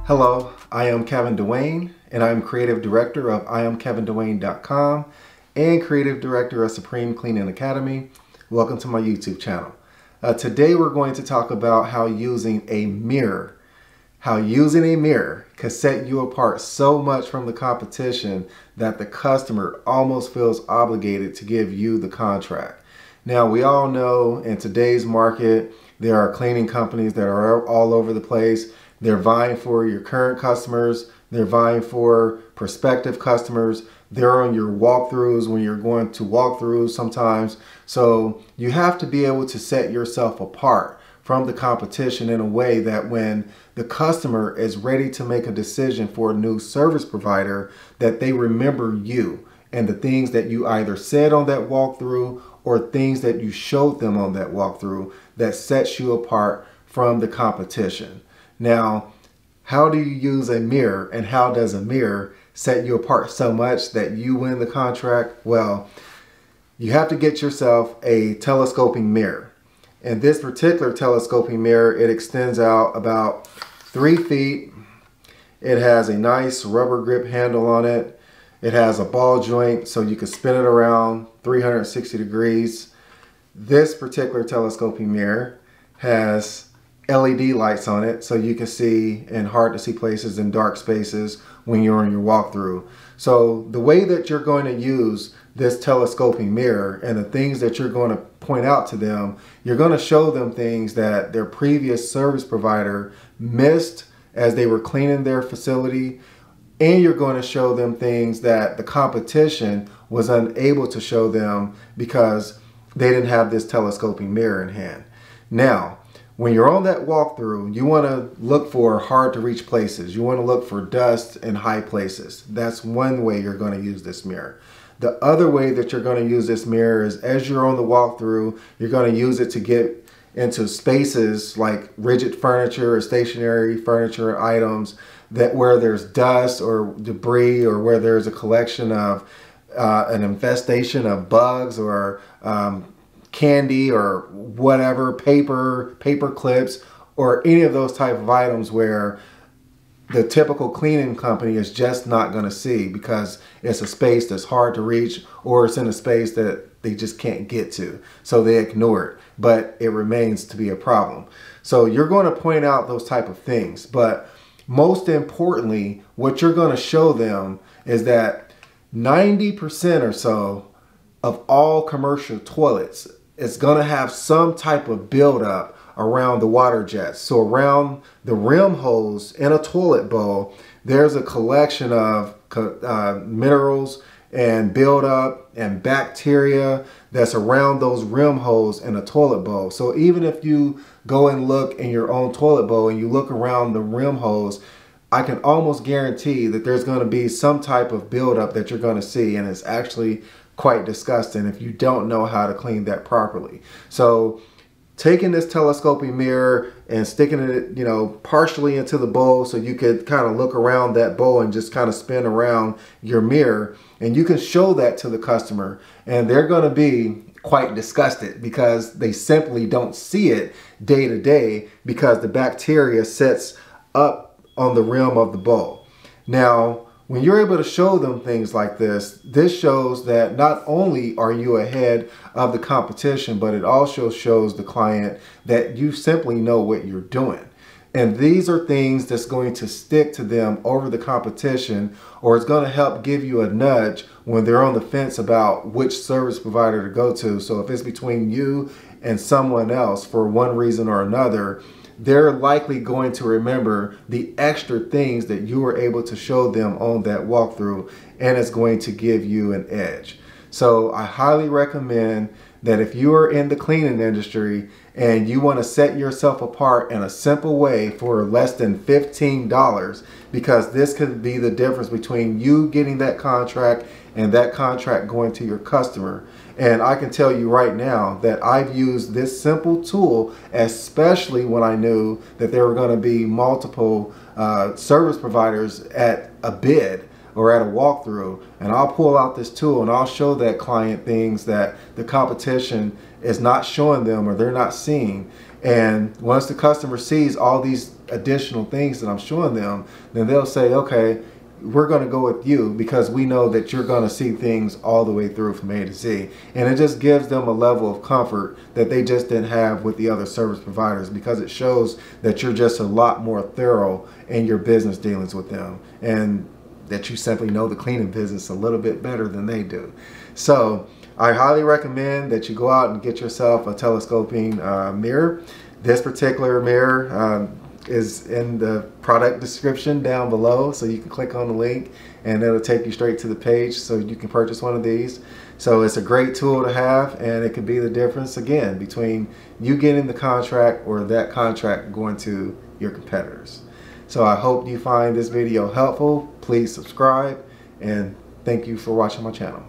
Hello, I am Kevin Dwayne, and I am Creative Director of IamKevinDwayne.com and Creative Director of Supreme Cleaning Academy. Welcome to my YouTube channel. Today we're going to talk about how using a mirror can set you apart so much from the competition that the customer almost feels obligated to give you the contract. Now, we all know in today's market, there are cleaning companies that are all over the place. They're vying for your current customers. They're vying for prospective customers. They're on your walkthroughs when you're going to walkthroughs sometimes. So you have to be able to set yourself apart from the competition in a way that when the customer is ready to make a decision for a new service provider, that they remember you and the things that you either said on that walkthrough or things that you showed them on that walkthrough that sets you apart from the competition. Now, how do you use a mirror, and how does a mirror set you apart so much that you win the contract? Well, you have to get yourself a telescoping mirror. And this particular telescoping mirror, it extends out about 3 feet. It has a nice rubber grip handle on it. It has a ball joint so you can spin it around 360 degrees. This particular telescoping mirror has LED lights on it so you can see in hard to see places and dark spaces when you're on your walkthrough. So the way that you're going to use this telescoping mirror and the things that you're going to point out to them, you're going to show them things that their previous service provider missed as they were cleaning their facility, and you're going to show them things that the competition was unable to show them because they didn't have this telescoping mirror in hand. Now, when you're on that walkthrough, you want to look for hard to reach places. You want to look for dust in high places. That's one way you're going to use this mirror. The other way that you're going to use this mirror is as you're on the walkthrough, you're going to use it to get into spaces like rigid furniture or stationary furniture items that where there's dust or debris, or where there's a collection of an infestation of bugs or candy or whatever, paper clips, or any of those type of items where the typical cleaning company is just not going to see because it's a space that's hard to reach, or it's in a space that they just can't get to. So they ignore it, but it remains to be a problem. So you're going to point out those type of things. But most importantly, what you're going to show them is that 90% or so of all commercial toilets, it's going to have some type of buildup around the water jets. So around the rim holes in a toilet bowl, there's a collection of minerals and buildup and bacteria that's around those rim holes in a toilet bowl. So even if you go and look in your own toilet bowl and you look around the rim holes, I can almost guarantee that there's going to be some type of buildup that you're going to see, and it's actually quite disgusting if you don't know how to clean that properly. So taking this telescoping mirror and sticking it, partially into the bowl so you could kind of look around that bowl and just kind of spin around your mirror, and you can show that to the customer, and they're going to be quite disgusted because they simply don't see it day to day because the bacteria sits up on the rim of the bowl. Now, when you're able to show them things like this, this shows that not only are you ahead of the competition, but it also shows the client that you simply know what you're doing. And these are things that's going to stick to them over the competition, or it's going to help give you a nudge when they're on the fence about which service provider to go to. So if it's between you and someone else for one reason or another, they're likely going to remember the extra things that you were able to show them on that walkthrough, and it's going to give you an edge. So I highly recommend that if you are in the cleaning industry and you want to set yourself apart in a simple way for less than $15, because this could be the difference between you getting that contract and that contract going to your customer. And I can tell you right now that I've used this simple tool, especially when I knew that there were going to be multiple service providers at a bid or at a walkthrough, and I'll pull out this tool and I'll show that client things that the competition is not showing them or they're not seeing. And once the customer sees all these additional things that I'm showing them, then they'll say, okay, we're going to go with you because we know that you're going to see things all the way through from A to Z. And it just gives them a level of comfort that they just didn't have with the other service providers, because it shows that you're just a lot more thorough in your business dealings with them, and that you simply know the cleaning business a little bit better than they do. So I highly recommend that you go out and get yourself a telescoping mirror. This particular mirror is in the product description down below, so you can click on the link and it'll take you straight to the page so you can purchase one of these. So it's a great tool to have, and it can be the difference again between you getting the contract or that contract going to your competitors. So I hope you find this video helpful. Please subscribe, and thank you for watching my channel.